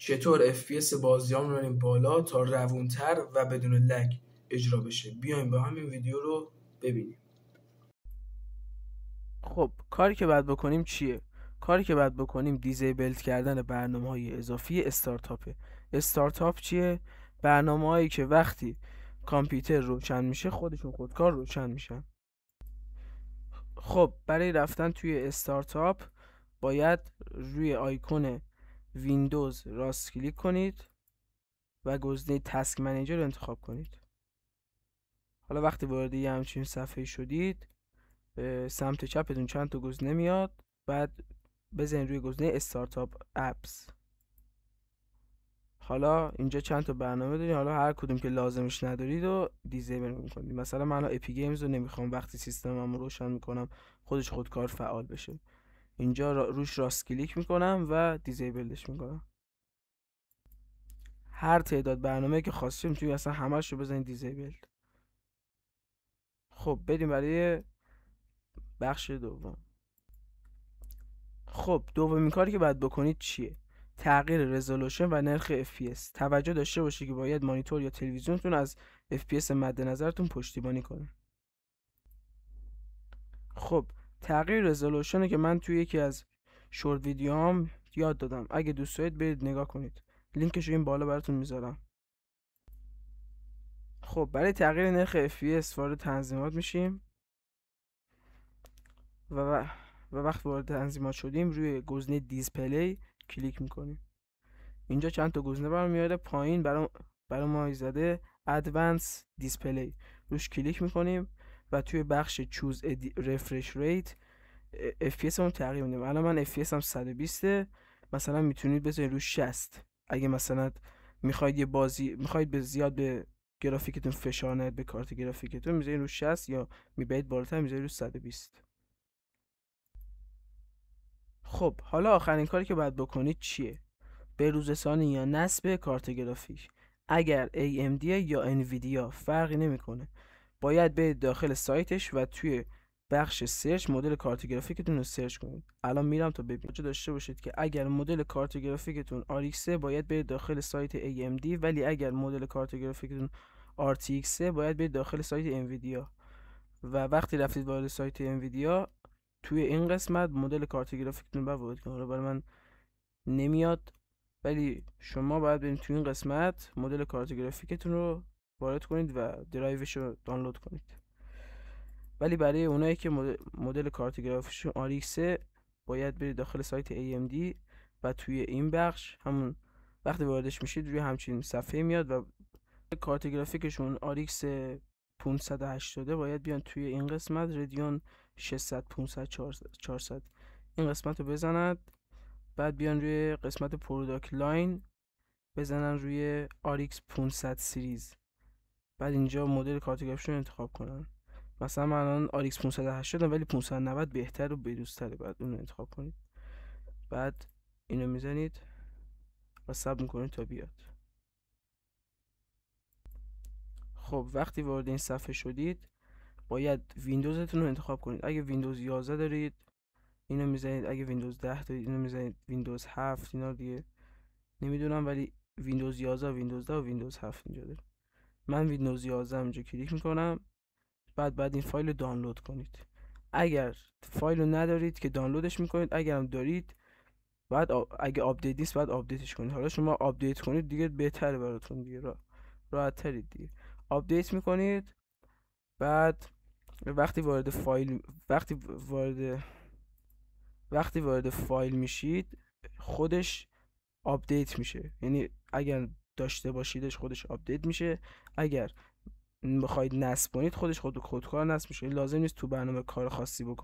چطور FPS بازیام رو بریم بالا تا روونتر و بدون لگ اجرا بشه. بیایم با همین ویدیو رو ببینیم. خب کاری که باید بکنیم چیه؟ کاری که باید بکنیم دیزیبل کردن برنامه‌های اضافی استارتاپه. استارتاپ چیه؟ برنامه‌هایی که وقتی کامپیوتر روشن میشه خودشون خودکار روشن میشن. خب برای رفتن توی استارتاپ باید روی آیکون ویندوز راست کلیک کنید و گزینه تاسک منیجر رو انتخاب کنید. حالا وقتی وارد یه همچین صفحه شدید سمت چپتون چند تا گزینه میاد، بعد بزنید روی گزینه استارتاپ اپس. حالا اینجا چند تا برنامه دارید، حالا هر کدوم که لازمش ندارید و دیزیبل میکنید. مثلا من اپی گیمز رو نمیخوام وقتی سیستمم رو روشن میکنم خودش خودکار فعال بشه. اینجا روش راست کلیک میکنم و دیزیبلش میکنم. هر تعداد برنامه که خواستیم توی اصلا همش رو بزنید دیزیبل. خب بریم برای بخش دوم. خب دومین کاری که باید بکنید چیه؟ تغییر رزولوشن و نرخ FPS. توجه داشته باشید که باید مانیتور یا تلویزیونتون از FPS مد نظرتون پشتیبانی کنه. خب تغییر رزولوشن که من توی یکی از شورت ویدیوهام یاد دادم. اگه دوست دارید برید نگاه کنید. لینکش رو این بالا براتون میذارم. خب برای تغییر نرخ FPS وارد تنظیمات میشیم و وقت وارد تنظیمات شدیم روی گزینه دیسپلی کلیک میکنیم. اینجا چند تا گزینه برام میاره. پایین برای ما زده ادوانس دیسپلی، روش کلیک میکنیم و توی بخش چوز رفرش ریت FPS رو تغییر میدیم. الان من FPS هم 120، مثلا میتونید بذارید روش 60. اگه مثلا میخواید یه بازی میخواید به زیاد به گرافیکتون فشار ندید، به کارت گرافیکتون میذارید روش 60 یا میبرید بالاتر میذارید روش 120. خب حالا آخرین کاری که باید بکنید چیه؟ به‌روزرسانی یا نصب کارت گرافیک. اگر AMD یا NVIDIA فرقی نمیکنه، باید برید داخل سایتش و توی بخش سرچ مدل کارت گرافیکتون رو سرچ کنید. الان میرم تا ببینید. توجه داشته باشید که اگر مدل کارت گرافیکتون RX باید برید داخل سایت AMD، ولی اگر مدل کارت گرافیکتون RTX باید برید داخل سایت NVIDIA. و وقتی رفتید وارد سایت NVIDIA توی این قسمت مدل کارت گرافیکتون رو وارد کنید. برای من نمیاد، ولی شما باید برید توی این قسمت مدل کارت گرافیکتون رو وارد کنید و درایوش رو دانلود کنید. ولی برای اونایی که مدل کارت گرافیکشون RX باید برید داخل سایت AMD و توی این بخش همون وقتی واردش میشید روی همچین صفحه میاد و کارت گرافیکشون RX 580 باید بیان توی این قسمت ردیون 600 500 400 این قسمت رو بزنند. بعد بیان روی قسمت پروداکت لاین بزنن روی RX 500 سیریز. بعد اینجا مدل کارت گرافیکشون رو انتخاب کنن. مثلا من الان RX 580 ولی 590 بهتر و بهروزتره، بعد اون رو انتخاب کنید. بعد اینو میزنید و صبر میکنید تا بیاد. خب وقتی وارد این صفحه شدید باید ویندوزتون رو انتخاب کنید. اگه ویندوز 11 دارید اینو میزنید، اگه ویندوز 10 دارید اینو میزنید، ویندوز 7 اینا دیگه نمیدونم، ولی ویندوز 11 ویندوز 10 و ویندوز 7 اینجا داره. من ویندوز 11 اینجا کلیک میکنم. بعد این فایل رو دانلود کنید. اگر فایل رو ندارید که دانلودش میکنید، اگر هم دارید بعد اگه آپدیت نیست بعد آپدیتش کنید. حالا شما آپدیت کنید دیگه بهتره براتون دیگه، راحت ترید دیگه. آپدیت میکنید. بعد وقتی وارد فایل میشید خودش آپدیت میشه. یعنی اگر داشته باشیدش خودش آپدیت میشه، اگر بخواید نصب کنید خودش خودکار نصب میشه. لازم نیست تو برنامه کار خاصی بکنید.